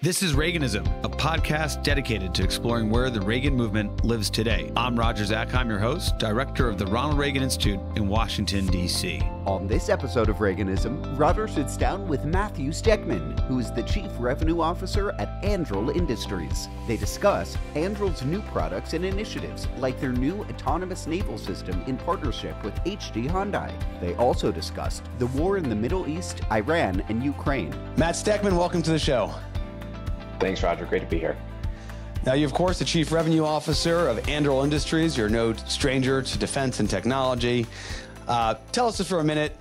This is Reaganism, a podcast dedicated to exploring where the Reagan movement lives today. I'm Roger Zakheim, your host, director of the Ronald Reagan Institute in Washington, D.C. On this episode of Reaganism, Roger sits down with Matthew Steckman, who is the Chief Revenue Officer at Anduril Industries. They discuss Anduril's new products and initiatives, like their new autonomous naval system in partnership with Hyundai. They also discussed the war in the Middle East, Iran, and Ukraine. Matt Steckman, welcome to the show. Thanks, Roger. Great to be here. Now, you're, of course, the Chief Revenue Officer of Anduril Industries. You're no stranger to defense and technology. Tell us for a minute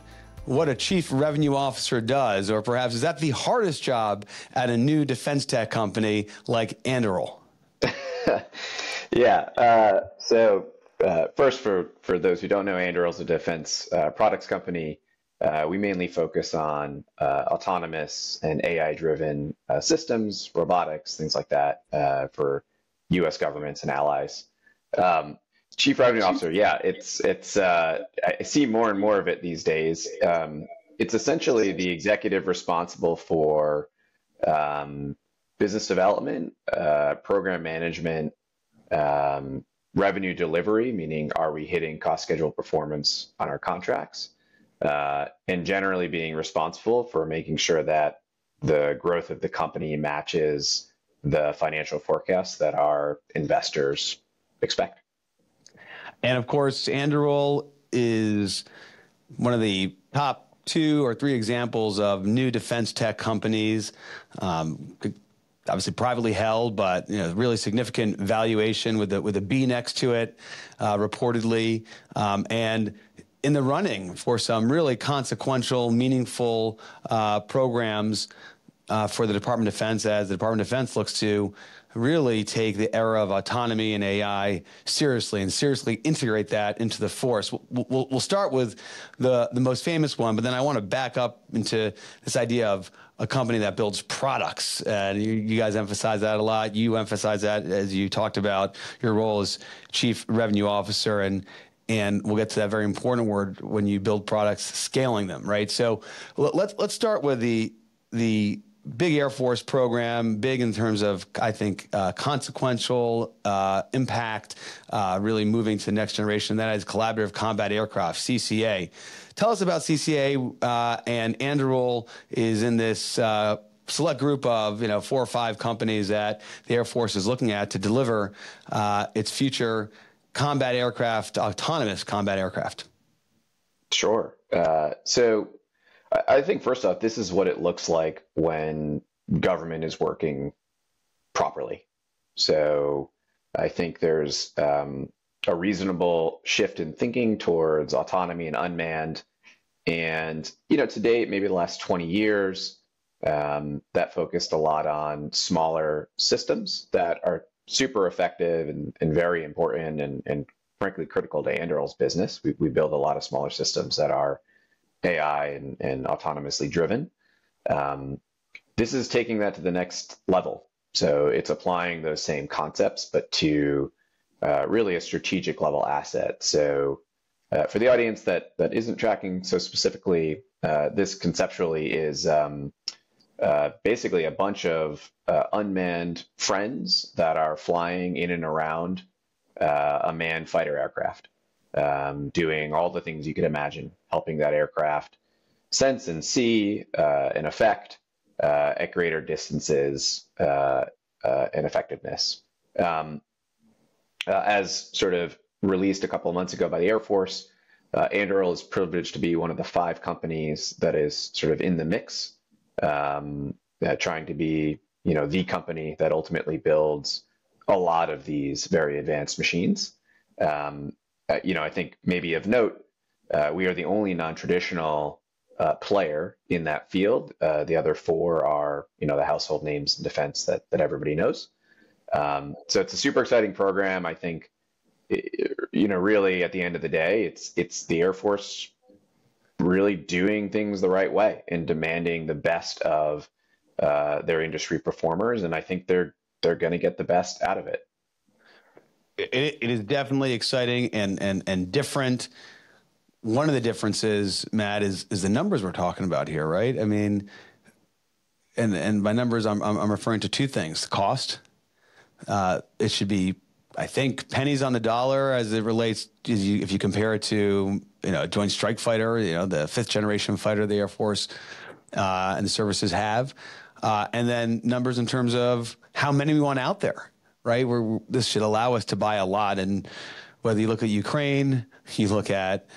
what a Chief Revenue Officer does, or perhaps is that the hardest job at a new defense tech company like Anduril? Yeah. First, for those who don't know, Anduril is a defense products company. We mainly focus on autonomous and AI-driven systems, robotics, things like that for U.S. governments and allies. Chief Revenue Officer, yeah, it's I see more and more of it these days. It's essentially the executive responsible for business development, program management, revenue delivery, meaning are we hitting cost, schedule, performance on our contracts? And generally being responsible for making sure that the growth of the company matches the financial forecasts that our investors expect. And of course, Anduril is one of the top 2 or 3 examples of new defense tech companies. Obviously privately held, but really significant valuation with a B next to it, reportedly, and in the running for some really consequential, meaningful programs for the Department of Defense, as the Department of Defense looks to really take the era of autonomy and AI seriously and seriously integrate that into the force. We'll start with the most famous one, but then I want to back up into this idea of a company that builds products. And you guys emphasize that a lot. You emphasize that as you talked about your role as Chief Revenue Officer, and we'll get to that very important word when you build products, scaling them, right? So let's start with the big Air Force program, big in terms of, I think, consequential impact, really moving to the next generation. That is Collaborative Combat Aircraft, CCA. Tell us about CCA, and Anduril is in this select group of 4 or 5 companies that the Air Force is looking at to deliver its future combat aircraft, autonomous combat aircraft. Sure. So I think first off, this is what it looks like when government is working properly. So I think there's a reasonable shift in thinking towards autonomy and unmanned. And, to date, maybe the last 20 years, that focused a lot on smaller systems that are super effective and very important and frankly critical to Anduril's business. We build a lot of smaller systems that are AI and autonomously driven. This is taking that to the next level. So it's applying those same concepts, but to really a strategic level asset. So for the audience that isn't tracking so specifically, this conceptually is basically a bunch of unmanned friends that are flying in and around a manned fighter aircraft, doing all the things you could imagine, helping that aircraft sense and see an effect at greater distances and effectiveness. As sort of released a couple of months ago by the Air Force, Anduril is privileged to be one of the 5 companies that is sort of in the mix, trying to be, the company that ultimately builds a lot of these very advanced machines. I think maybe of note, we are the only non-traditional player in that field. The other 4 are, the household names in defense that everybody knows. So it's a super exciting program. I think, really at the end of the day, it's the Air Force really doing things the right way and demanding the best of their industry performers. And I think they're going to get the best out of it. It is definitely exciting and different. One of the differences, Matt, is the numbers we're talking about here, right? I mean, and by numbers, I'm referring to two things: the cost. It should be, I think, pennies on the dollar as it relates. If you compare it to a Joint Strike Fighter, the fifth generation fighter the Air Force and the services have, and then numbers in terms of how many we want out there. Right, this should allow us to buy a lot. And whether you look at Ukraine, you look at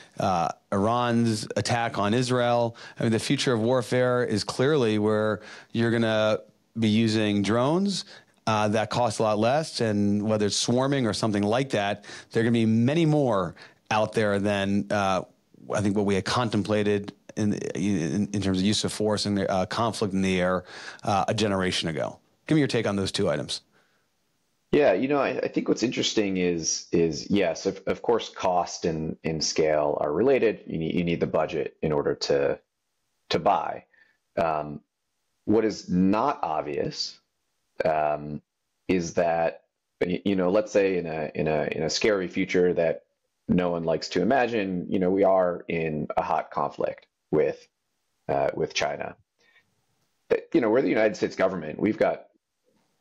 Iran's attack on Israel, I mean, the future of warfare is clearly where you're going to be using drones that cost a lot less, and whether it's swarming or something like that, there are going to be many more out there than I think what we had contemplated in terms of use of force and conflict in the air a generation ago. Give me your take on those two items. Yeah, I think what's interesting is yes, of course, cost and scale are related. You need the budget in order to buy. What is not obvious is that let's say in a scary future that no one likes to imagine, we are in a hot conflict with China. We're the United States government. We've got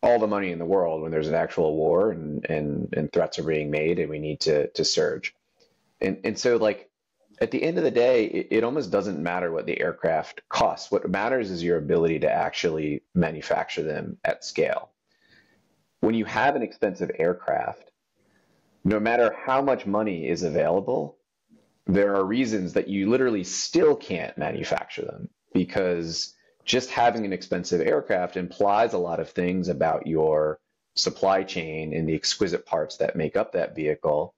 all the money in the world when there's an actual war and threats are being made and we need to surge. And so like at the end of the day, it almost doesn't matter what the aircraft costs. What matters is your ability to actually manufacture them at scale. When you have an expensive aircraft, no matter how much money is available, there are reasons that you literally still can't manufacture them, because just having an expensive aircraft implies a lot of things about your supply chain and the exquisite parts that make up that vehicle,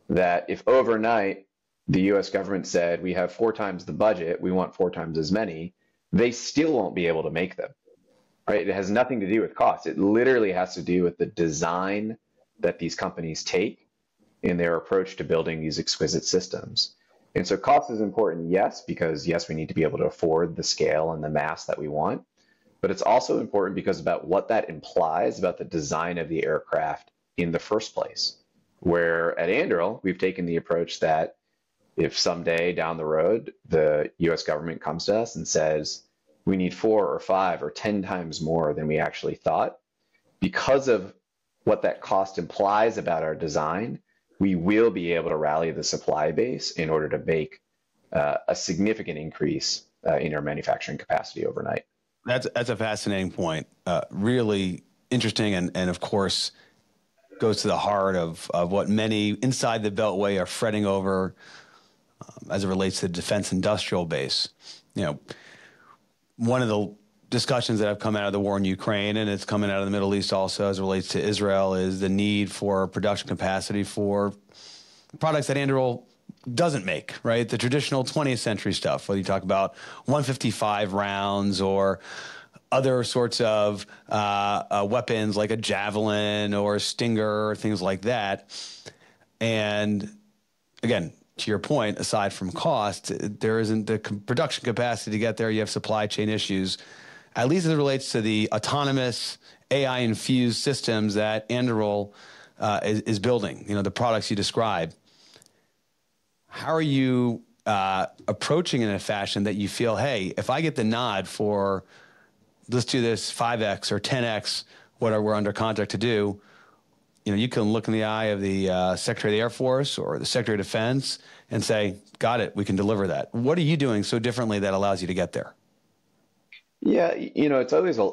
that if overnight the US government said, we have 4 times the budget, we want 4 times as many, they still won't be able to make them, right? It has nothing to do with cost. It literally has to do with the design that these companies take in their approach to building these exquisite systems. And so cost is important, yes, because yes, we need to be able to afford the scale and the mass that we want, but it's also important because about what that implies about the design of the aircraft in the first place. Where at Anduril, we've taken the approach that if someday down the road, the US government comes to us and says, we need 4 or 5 or 10 times more than we actually thought, because of what that cost implies about our design, we will be able to rally the supply base in order to make a significant increase in our manufacturing capacity overnight. That's a fascinating point. Really interesting, and of course goes to the heart of what many inside the Beltway are fretting over as it relates to the defense industrial base. One of the discussions that have come out of the war in Ukraine, and it's coming out of the Middle East also as it relates to Israel, is the need for production capacity for products that Anduril doesn't make, right? The traditional 20th century stuff, whether you talk about 155 rounds or other sorts of weapons like a Javelin or a Stinger or things like that. And again, to your point, aside from cost, there isn't the production capacity to get there. You have supply chain issues, at least as it relates to the autonomous AI-infused systems that Anduril is building, the products you describe. How are you approaching it in a fashion that you feel, hey, if I get the nod for let's do this 5X or 10X, what we're under contract to do, you can look in the eye of the Secretary of the Air Force or the Secretary of Defense and say, got it, we can deliver that. What are you doing so differently that allows you to get there? Yeah, it's always a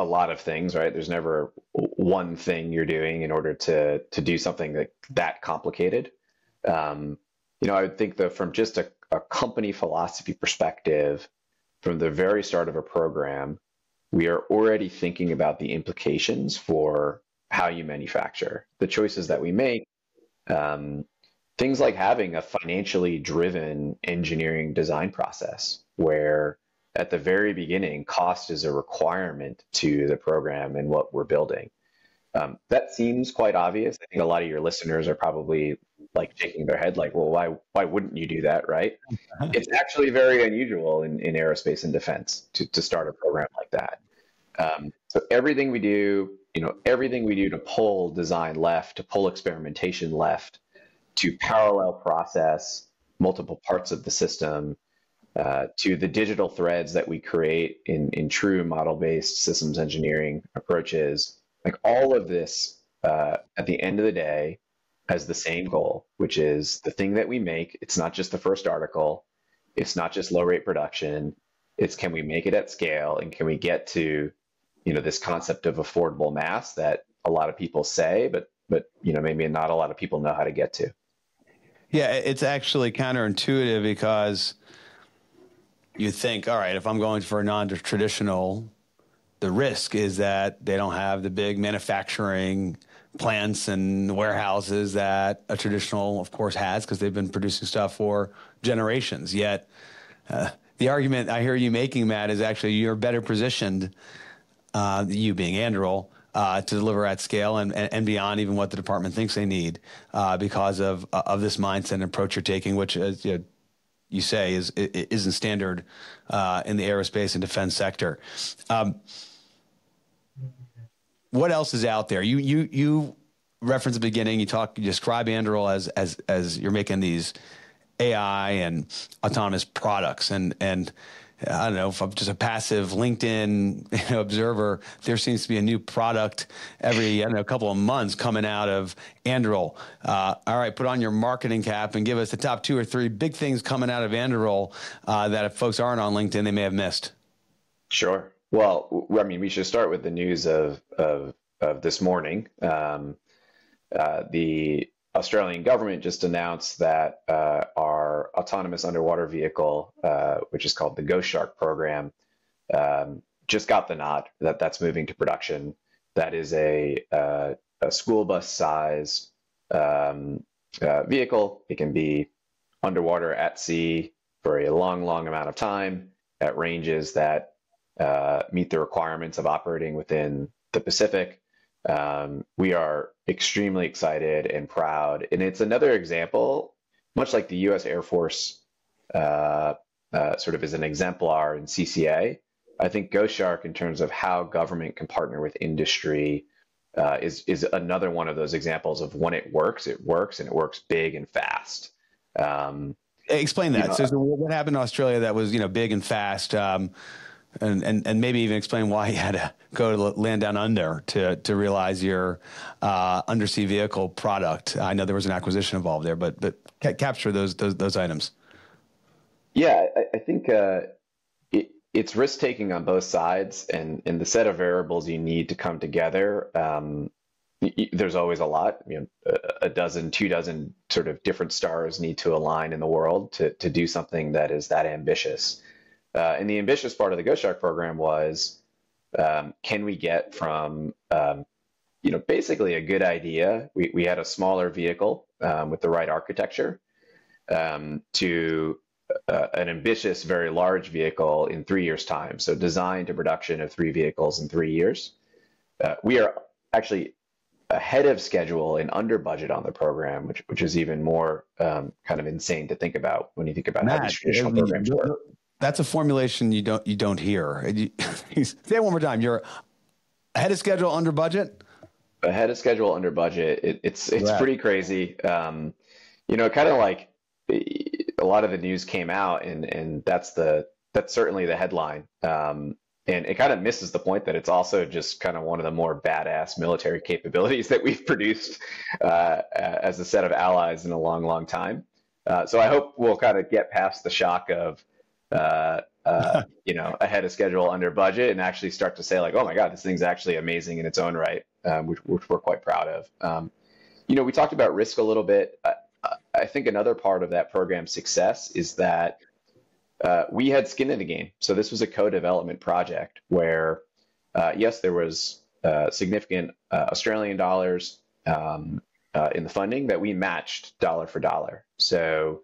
lot of things, right? There's never one thing you're doing in order to do something that complicated. I would think that from just a company philosophy perspective, from the very start of a program, we are already thinking about the implications for how you manufacture, the choices that we make, things like having a financially driven engineering design process where at the very beginning, cost is a requirement to the program and what we're building. That seems quite obvious. I think a lot of your listeners are probably like shaking their head like, well, why wouldn't you do that, right? It's actually very unusual in aerospace and defense to start a program like that. So everything we do, to pull design left, to pull experimentation left, to parallel process multiple parts of the system, to the digital threads that we create in true model-based systems engineering approaches. Like all of this, at the end of the day, has the same goal, which is the thing that we make. It's not just the first article. It's not just low rate production. It's can we make it at scale, and can we get to, this concept of affordable mass that a lot of people say, but maybe not a lot of people know how to get to. Yeah, it's actually counterintuitive because you think, all right, if I'm going for a non-traditional, the risk is that they don't have the big manufacturing plants and warehouses that a traditional, of course, has, because they've been producing stuff for generations. Yet the argument I hear you making, Matt, is actually you're better positioned, you being Anduril, to deliver at scale and beyond even what the department thinks they need, because of this mindset and approach you're taking, which you say isn't standard in the aerospace and defense sector. What else is out there? You referenced at the beginning. You describe Anduril as you're making these AI and autonomous products, and I don't know, if I'm just a passive LinkedIn observer, there seems to be a new product every couple of months coming out of Anduril. All right, put on your marketing cap and give us the top 2 or 3 big things coming out of Anduril that if folks aren't on LinkedIn, they may have missed. Sure. Well, I mean, we should start with the news of this morning. The Australian government just announced that our autonomous underwater vehicle, which is called the Ghost Shark program, just got the nod that's moving to production. That is a school bus size vehicle. It can be underwater at sea for a long, long amount of time at ranges that meet the requirements of operating within the Pacific. We are extremely excited and proud. And it's another example, much like the U.S. Air Force sort of is an exemplar in CCA. I think Ghost Shark, in terms of how government can partner with industry, is another one of those examples of when it works, and it works big and fast. Explain that. So what happened in Australia that was big and fast? And maybe even explain why you had to go to land down under to realize your undersea vehicle product. I know there was an acquisition involved there, but capture those items. Yeah, I think it's risk taking on both sides, and the set of variables you need to come together. There's always a lot. A dozen, 2 dozen sort of different stars need to align in the world to do something that is that ambitious. And the ambitious part of the Ghost Shark program was, can we get from, basically a good idea? We had a smaller vehicle with the right architecture to an ambitious, very large vehicle in 3 years' time. So design to production of 3 vehicles in 3 years. We are actually ahead of schedule and under budget on the program, which is even more kind of insane to think about when you think about how these traditional programs work. That's a formulation you don't hear. Say it one more time. You're ahead of schedule, under budget. Ahead of schedule, under budget. It's pretty crazy. Kind of like a lot of the news came out, and that's certainly the headline. And it kind of misses the point that it's also just kind of one of the more badass military capabilities that we've produced as a set of allies in a long, long time. So I hope we'll kind of get past the shock of ahead of schedule, under budget, and actually start to say like, oh my God, this thing's actually amazing in its own right, which we're quite proud of. We talked about risk a little bit. I think another part of that program's success is that we had skin in the game. So this was a co-development project where, yes, there was significant Australian dollars in the funding that we matched dollar for dollar. So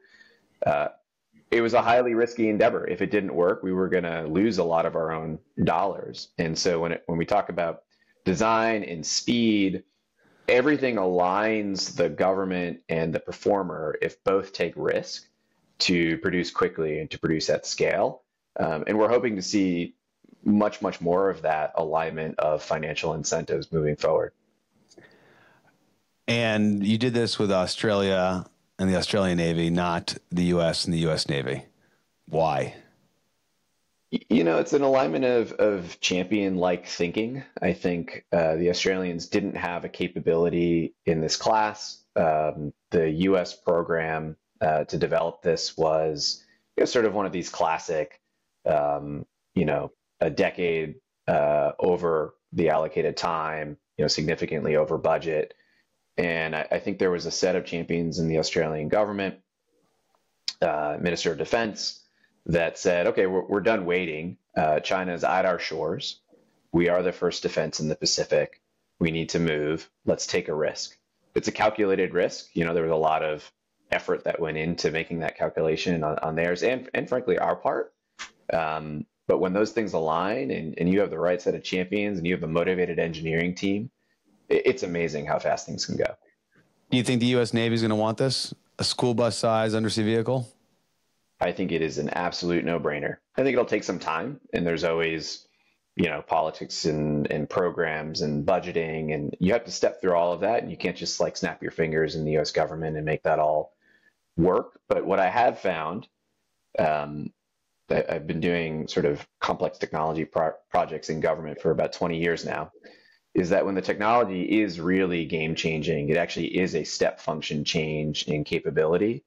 it was a highly risky endeavor. If it didn't work, we were going to lose a lot of our own dollars. And so when we talk about design and speed, everything aligns the government and the performer if both take risk to produce quickly and to produce at scale. And we're hoping to see much, much more of that alignment of financial incentives moving forward. And you did this with Australia and the Australian Navy, not the U.S. and the U.S. Navy. Why? It's an alignment of champion-like thinking. I think the Australians didn't have a capability in this class. The U.S. program to develop this was sort of one of these classic, a decade over the allocated time, significantly over budget. And I think there was a set of champions in the Australian government, Minister of Defense, that said, okay, we're done waiting. China is at our shores. We are the first defense in the Pacific. We need to move. Let's take a risk. It's a calculated risk. There was a lot of effort that went into making that calculation on theirs and frankly, our part. But when those things align and you have the right set of champions and you have a motivated engineering team, it's amazing how fast things can go. Do you think the U.S. Navy is going to want this? A school bus size undersea vehicle? I think it is an absolute no-brainer. I think it'll take some time, and there's always, politics and programs and budgeting, and you have to step through all of that, and you can't just like snap your fingers in the U.S. government and make that all work. But what I have found, I've been doing sort of complex technology projects in government for about 20 years now, is that when the technology is really game-changing, it actually is a step function change in capability.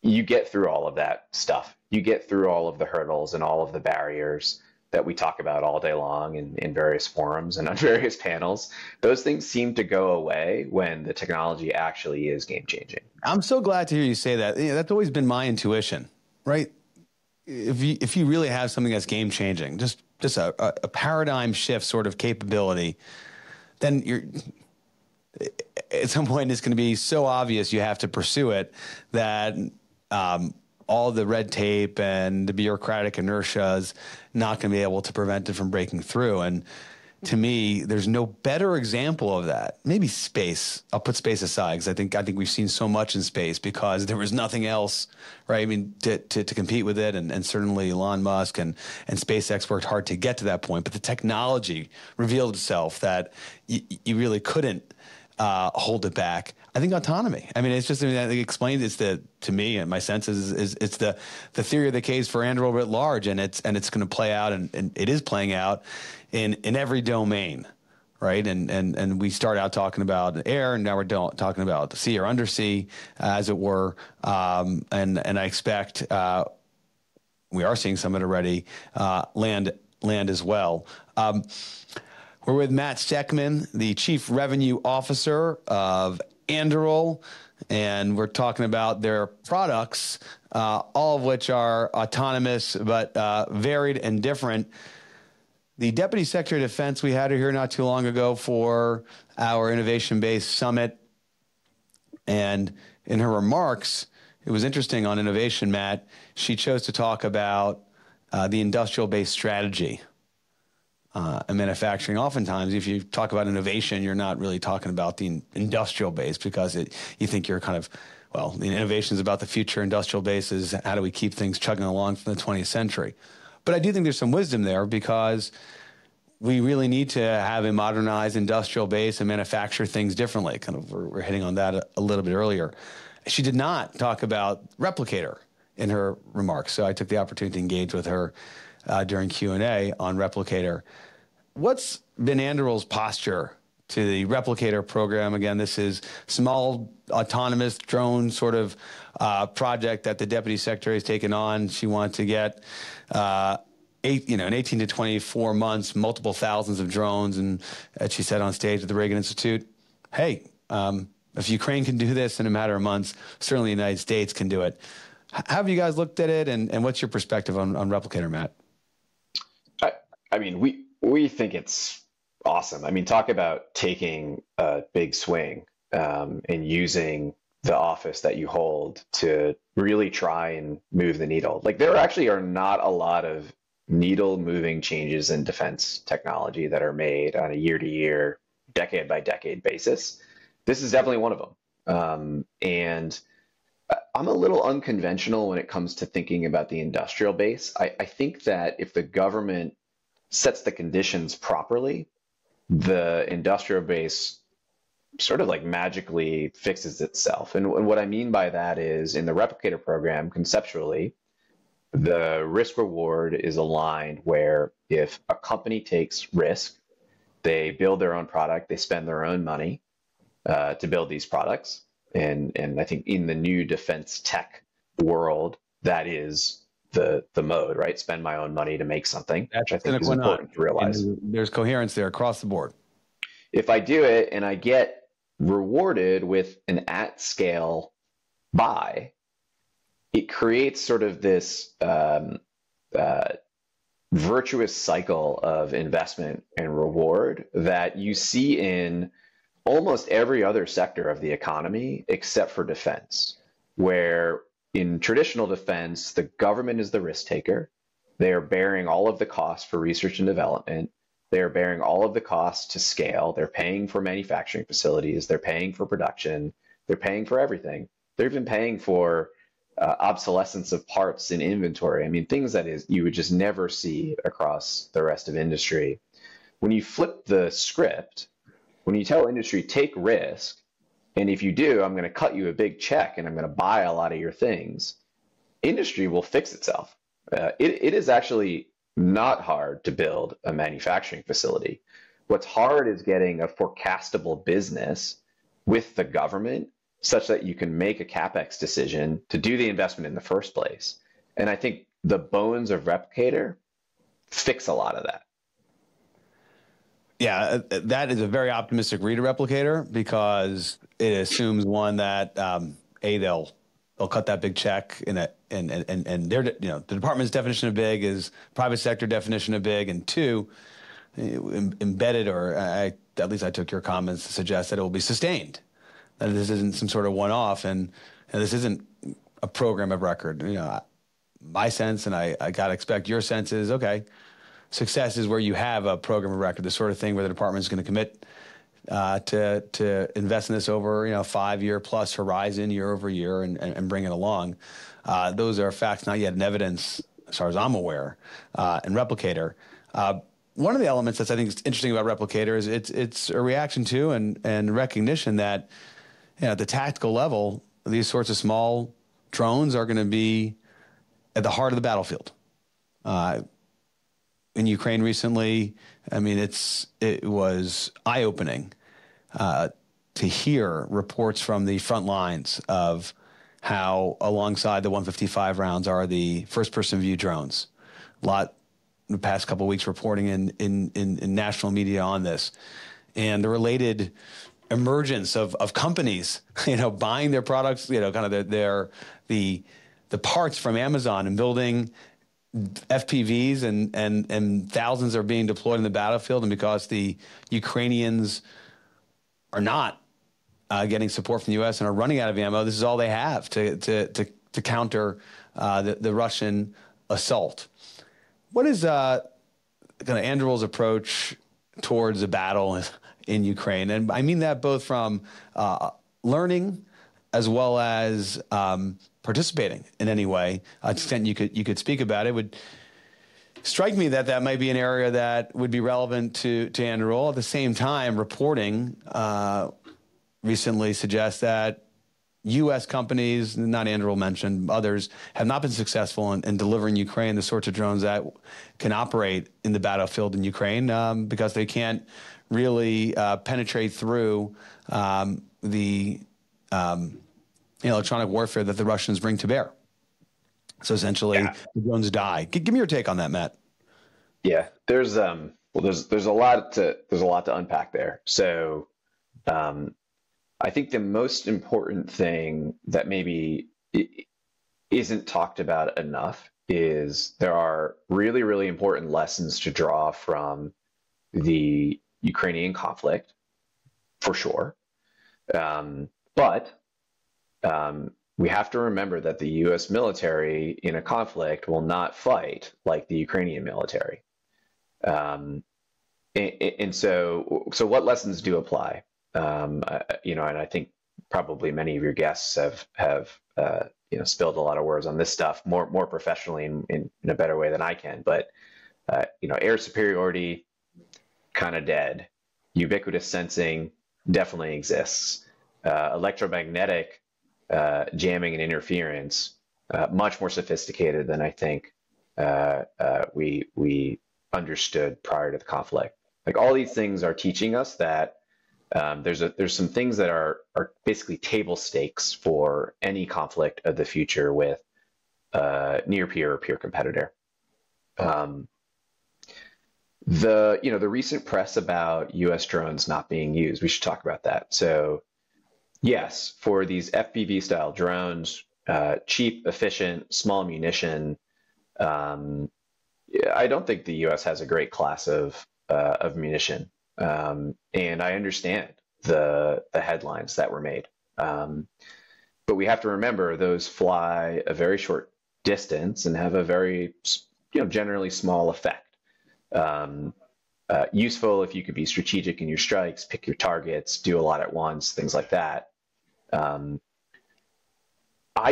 You get through all of that stuff. You get through all of the hurdles and all of the barriers that we talk about all day long in various forums and on various panels. Those things seem to go away when the technology actually is game-changing. I'm so glad to hear you say that. That's always been my intuition, right? If you really have something that's game-changing, just a paradigm shift sort of capability, then at some point it's going to be so obvious you have to pursue it that all the red tape and the bureaucratic inertia is not going to be able to prevent it from breaking through. And to me, there's no better example of that. Maybe space. I'll put space aside because I think we've seen so much in space because there was nothing else, right? I mean, to compete with it, and certainly Elon Musk and SpaceX worked hard to get to that point. But the technology revealed itself that you really couldn't hold it back. I think autonomy. I mean, it's just, I think explained to me and my sense is it's the theory of the case for Anduril writ large, and it's going to play out, and it is playing out in every domain, right? And we start out talking about air, and now we're talking about the sea or undersea, as it were. And I expect we are seeing some of it already, land as well. We're with Matt Steckman, the Chief Revenue Officer of Anduril, and we're talking about their products, all of which are autonomous but varied and different. The Deputy Secretary of Defense, we had her here not too long ago for our innovation-based summit, and in her remarks, it was interesting on innovation, Matt, she chose to talk about the industrial-based strategy. And manufacturing. Oftentimes, if you talk about innovation, you're not really talking about the industrial base because you think you're kind of, well, the innovation is about the future. Industrial base is how do we keep things chugging along from the 20th century. But I do think there's some wisdom there because we really need to have a modernized industrial base and manufacture things differently. Kind of we're hitting on that a little bit earlier. She did not talk about replicator in her remarks, so I took the opportunity to engage with her during Q&A on replicator. What's been Anduril's posture to the replicator program? Again, this is small autonomous drone sort of project that the Deputy Secretary has taken on. She wanted to get in 18 to 24 months, multiple thousands of drones. And as she said on stage at the Reagan Institute, hey, if Ukraine can do this in a matter of months, certainly the United States can do it. How have you guys looked at it, and what's your perspective on replicator, Matt? I mean, we think it's awesome. I mean, talk about taking a big swing and using the office that you hold to really try and move the needle. Like, there actually are not a lot of needle moving changes in defense technology that are made on a year-to-year, decade-by-decade basis. This is definitely one of them. And I'm a little unconventional when it comes to thinking about the industrial base. I think that if the government sets the conditions properly, the industrial base sort of like magically fixes itself. And what I mean by that is in the replicator program, conceptually, the risk reward is aligned where if a company takes risk, they build their own product, they spend their own money to build these products. And I think in the new defense tech world, that is the mode, right? Spend my own money to make something, which I think is important to realize. And there's coherence there across the board. If I do it and I get rewarded with an at-scale buy, it creates sort of this virtuous cycle of investment and reward that you see in almost every other sector of the economy except for defense, where in traditional defense, the government is the risk taker. They are bearing all of the costs for research and development. They are bearing all of the costs to scale. They're paying for manufacturing facilities. They're paying for production. They're paying for everything. They're even paying for obsolescence of parts in inventory. I mean, things that you would just never see across the rest of industry. When you flip the script, when you tell industry, take risk, and if you do, I'm going to cut you a big check and I'm going to buy a lot of your things, industry will fix itself. It is actually not hard to build a manufacturing facility. What's hard is getting a forecastable business with the government such that you can make a CapEx decision to do the investment in the first place. And I think the bones of Replicator fix a lot of that. Yeah, that is a very optimistic read of Replicator because it assumes one that they'll cut that big check and their the department's definition of big is private sector definition of big, and two, embedded at least I took your comments to suggest that it will be sustained. That this isn't some sort of one-off, and this isn't a program of record. My sense, and I gotta expect your sense is okay. Success is where you have a program of record, the sort of thing where the department is going to commit to invest in this over 5-year plus horizon, year over year, and bring it along. Those are facts not yet in evidence, as far as I'm aware, in Replicator. One of the elements that's I think is interesting about Replicator is it's a reaction to and recognition that at the tactical level, these sorts of small drones are going to be at the heart of the battlefield. In Ukraine recently, I mean, it was eye-opening to hear reports from the front lines of how alongside the 155 rounds are the first-person view drones. A lot in the past couple of weeks reporting in national media on this. And the related emergence of companies, buying their products, kind of the parts from Amazon and building FPVs and thousands are being deployed in the battlefield, and because the Ukrainians are not getting support from the U.S. and are running out of ammo, this is all they have to counter the Russian assault. What is kind of Anduril's approach towards the battle in Ukraine? And I mean that both from learning as well as participating in any way, to the extent you could speak about it. Would strike me that might be an area that would be relevant to Anduril. At the same time, reporting recently suggests that U.S. companies, not Anduril mentioned, others, have not been successful in delivering Ukraine the sorts of drones that can operate in the battlefield in Ukraine because they can't really penetrate through the electronic warfare that the Russians bring to bear. So essentially, the drones die. Give me your take on that, Matt. Yeah, there's a lot to unpack there. So, I think the most important thing that maybe isn't talked about enough is there are really, really important lessons to draw from the Ukrainian conflict, for sure. But we have to remember that the U.S. military in a conflict will not fight like the Ukrainian military. And so what lessons do apply? And I think probably many of your guests have spilled a lot of words on this stuff more professionally in a better way than I can. But air superiority, kind of dead. Ubiquitous sensing definitely exists. Electromagnetic jamming and interference much more sophisticated than I think we understood prior to the conflict. Like all these things are teaching us that there's some things that are basically table stakes for any conflict of the future with near peer or peer competitor. The recent press about U.S. drones not being used, we should talk about that. So yes, for these FPV style drones, cheap, efficient, small munition, I don't think the U.S. has a great class of munition, and I understand the headlines that were made, but we have to remember those fly a very short distance and have a very generally small effect. Useful if you could be strategic in your strikes, pick your targets, do a lot at once, things like that. I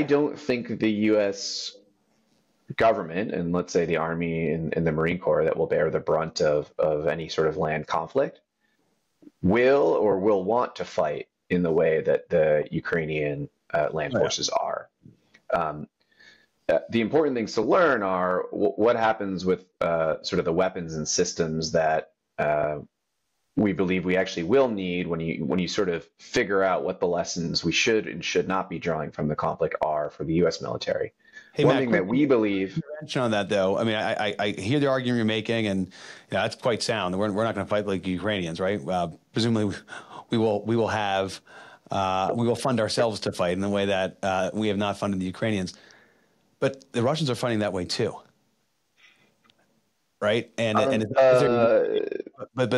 don't think the U.S. government, and let's say the Army and the Marine Corps that will bear the brunt of any sort of land conflict, will want to fight in the way that the Ukrainian land forces are. The important things to learn are what happens with sort of the weapons and systems that we believe we actually will need when you sort of figure out what the lessons we should and should not be drawing from the conflict are for the U.S. military. Hey, One Matt, thing that we believe on that though, I mean, I hear the argument you're making, and that's quite sound. We're not going to fight like the Ukrainians, right? Presumably, we will fund ourselves to fight in the way that we have not funded the Ukrainians. But the Russians are fighting that way too, right? But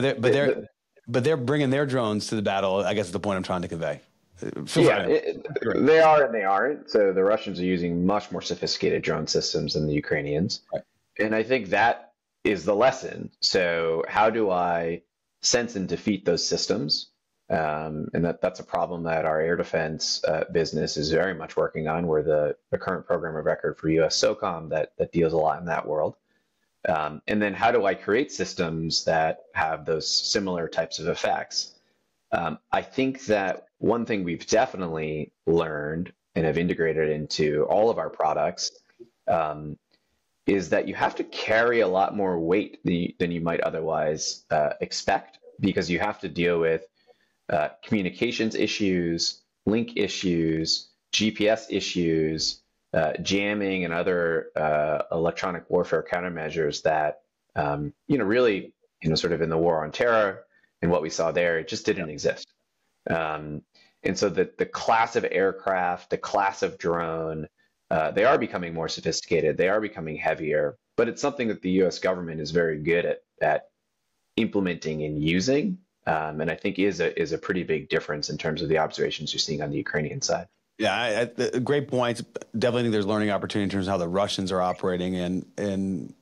they're bringing their drones to the battle. I guess is the point I'm trying to convey. They are and they aren't. So the Russians are using much more sophisticated drone systems than the Ukrainians, right. And I think that is the lesson. So how do I sense and defeat those systems? And that's a problem that our air defense business is very much working on. We're the current program of record for U.S. SOCOM that deals a lot in that world. And then how do I create systems that have those similar types of effects? I think that one thing we've definitely learned and have integrated into all of our products is that you have to carry a lot more weight than you might otherwise expect, because you have to deal with communications issues, link issues, GPS issues, jamming, and other electronic warfare countermeasures that, really, sort of in the war on terror and what we saw there, it just didn't exist. And so the class of aircraft, the class of drone, they are becoming more sophisticated. They are becoming heavier, but it's something that the U.S. government is very good at implementing and using. And I think is a pretty big difference in terms of the observations you're seeing on the Ukrainian side. Yeah, great points. Definitely think there's learning opportunity in terms of how the Russians are operating and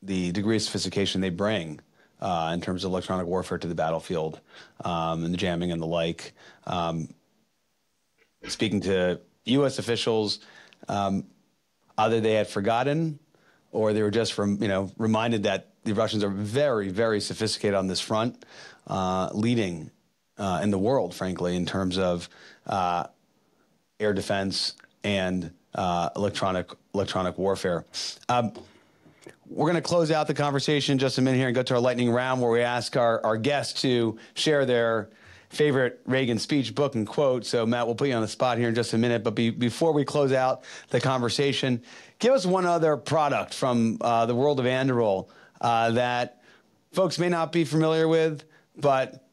the degree of sophistication they bring in terms of electronic warfare to the battlefield and the jamming and the like. Speaking to U.S. officials, either they had forgotten or they were just reminded that the Russians are very, very sophisticated on this front, leading in the world, frankly, in terms of air defense and electronic warfare. We're going to close out the conversation in just a minute here and go to our lightning round, where we ask our guests to share their favorite Reagan speech, book, and quote. So, Matt, we'll put you on the spot here in just a minute. But before we close out the conversation, give us one other product from the world of Anduril that folks may not be familiar with, but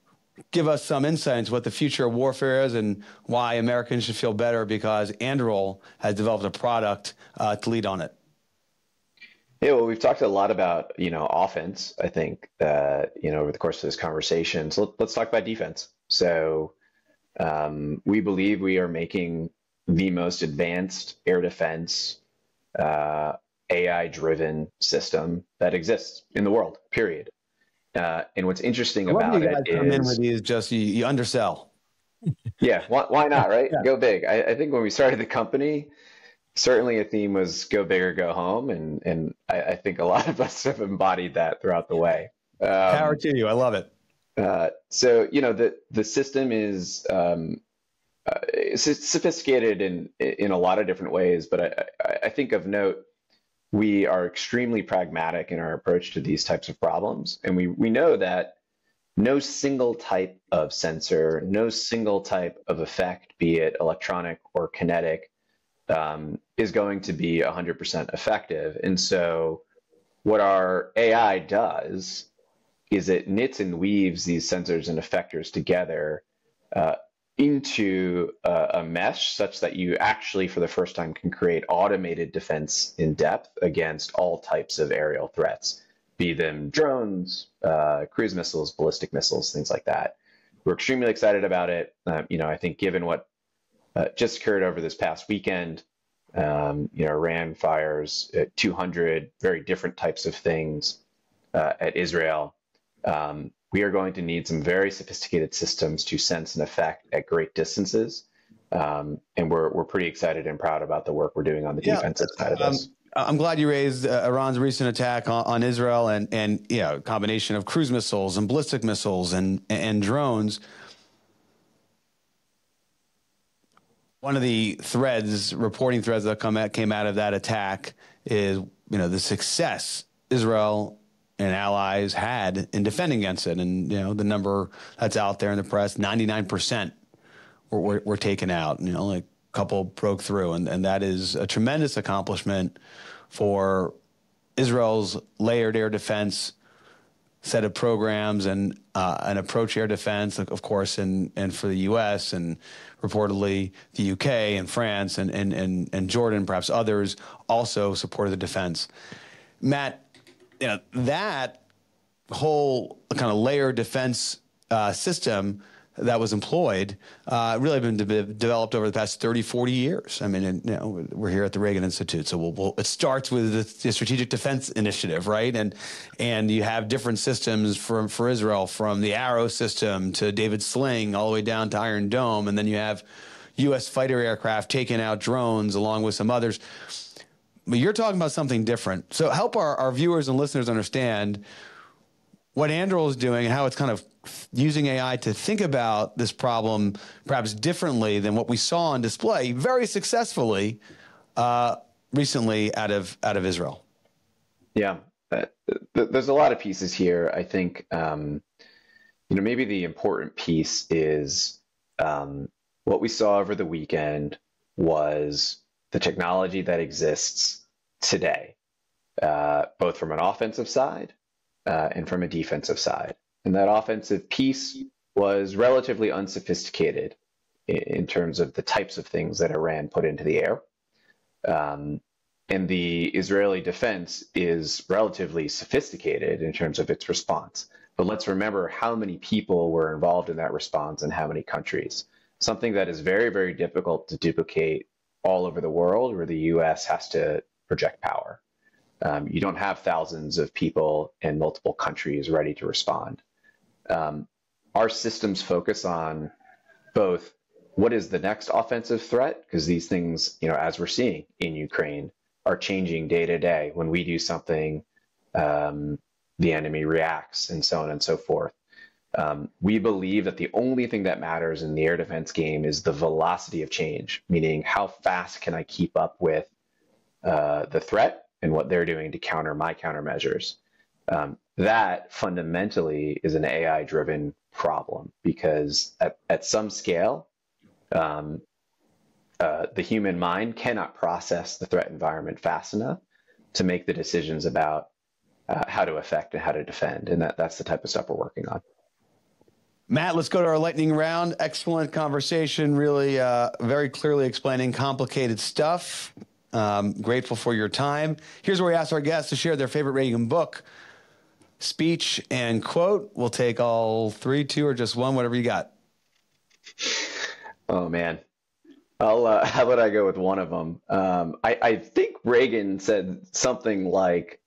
give us some insight into what the future of warfare is and why Americans should feel better because Anduril has developed a product to lead on it. Yeah, well, we've talked a lot about, offense, I think, over the course of this conversation. So let's talk about defense. So we believe we are making the most advanced air defense AI-driven system that exists in the world, period. And what's interesting about it is just you undersell. Yeah, why not, right? Yeah. Go big. I think when we started the company, certainly a theme was go big or go home, and I think a lot of us have embodied that throughout the way. Power to you. I love it. So the system is sophisticated in a lot of different ways, but I think of note, we are extremely pragmatic in our approach to these types of problems. And we know that no single type of sensor, no single type of effect, be it electronic or kinetic, is going to be 100% effective. And so what our AI does is it knits and weaves these sensors and effectors together into a mesh such that you actually, for the first time, can create automated defense in depth against all types of aerial threats, be them drones, cruise missiles, ballistic missiles, things like that. We're extremely excited about it. I think given what just occurred over this past weekend, Iran fires 200 very different types of things at Israel. We are going to need some very sophisticated systems to sense and affect at great distances. And we're pretty excited and proud about the work we're doing on the defensive side of this. I'm glad you raised Iran's recent attack on Israel and a combination of cruise missiles and ballistic missiles and drones. One of the reporting threads that came out of that attack is, the success Israel and allies had in defending against it. And, the number that's out there in the press, 99% were taken out, and only a couple broke through. And that is a tremendous accomplishment for Israel's layered air defense set of programs and an approach air defense, of course, and for the U.S. and reportedly the U.K. and France and Jordan, perhaps others, also supported the defense. Matt, that whole kind of layered defense system that was employed really been developed over the past 30, 40 years. I mean, we're here at the Reagan Institute, so it starts with the Strategic Defense Initiative, right? And you have different systems for Israel, from the Arrow system to David Sling, all the way down to Iron Dome, and then you have U.S. fighter aircraft taking out drones along with some others. But you're talking about something different. So help our viewers and listeners understand what Anduril is doing and how it's kind of using AI to think about this problem perhaps differently than what we saw on display very successfully recently out of Israel. Yeah, there's a lot of pieces here. I think, maybe the important piece is what we saw over the weekend was the technology that exists today, both from an offensive side and from a defensive side. And that offensive piece was relatively unsophisticated in terms of the types of things that Iran put into the air. And the Israeli defense is relatively sophisticated in terms of its response. But let's remember how many people were involved in that response and how many countries. Something that is very, very difficult to duplicate all over the world, where the U.S. has to project power. You don't have thousands of people in multiple countries ready to respond. Our systems focus on both what is the next offensive threat, because these things, as we're seeing in Ukraine, are changing day to day. When we do something, the enemy reacts, and so on and so forth. We believe that the only thing that matters in the air defense game is the velocity of change, meaning how fast can I keep up with the threat and what they're doing to counter my countermeasures. That fundamentally is an AI-driven problem, because at some scale, the human mind cannot process the threat environment fast enough to make the decisions about how to affect and how to defend. And that's the type of stuff we're working on. Matt, let's go to our lightning round. Excellent conversation, really very clearly explaining complicated stuff. Grateful for your time. Here's where we ask our guests to share their favorite Reagan book, speech, and quote. We'll take all three, two, or just one, whatever you got. Oh, man. How about I go with one of them? I think Reagan said something like,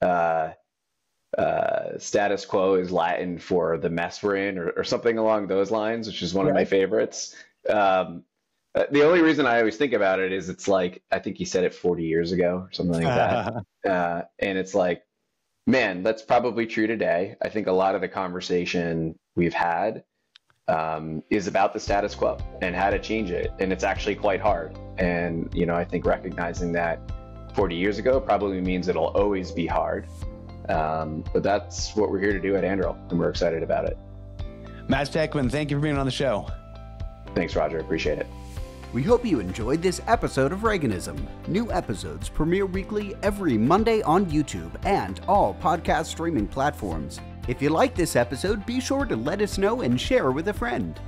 status quo is Latin for the mess we're in, or something along those lines, which is one of my favorites. The only reason I always think about it is it's like, I think he said it 40 years ago or something like that. And it's like, man, that's probably true today. I think a lot of the conversation we've had is about the status quo and how to change it. And it's actually quite hard. And, I think recognizing that 40 years ago probably means it'll always be hard. But that's what we're here to do at Anduril, and we're excited about it. Matt Steckman, thank you for being on the show. Thanks, Roger. Appreciate it. We hope you enjoyed this episode of Reaganism. New episodes premiere weekly every Monday on YouTube and all podcast streaming platforms. If you like this episode, be sure to let us know and share with a friend.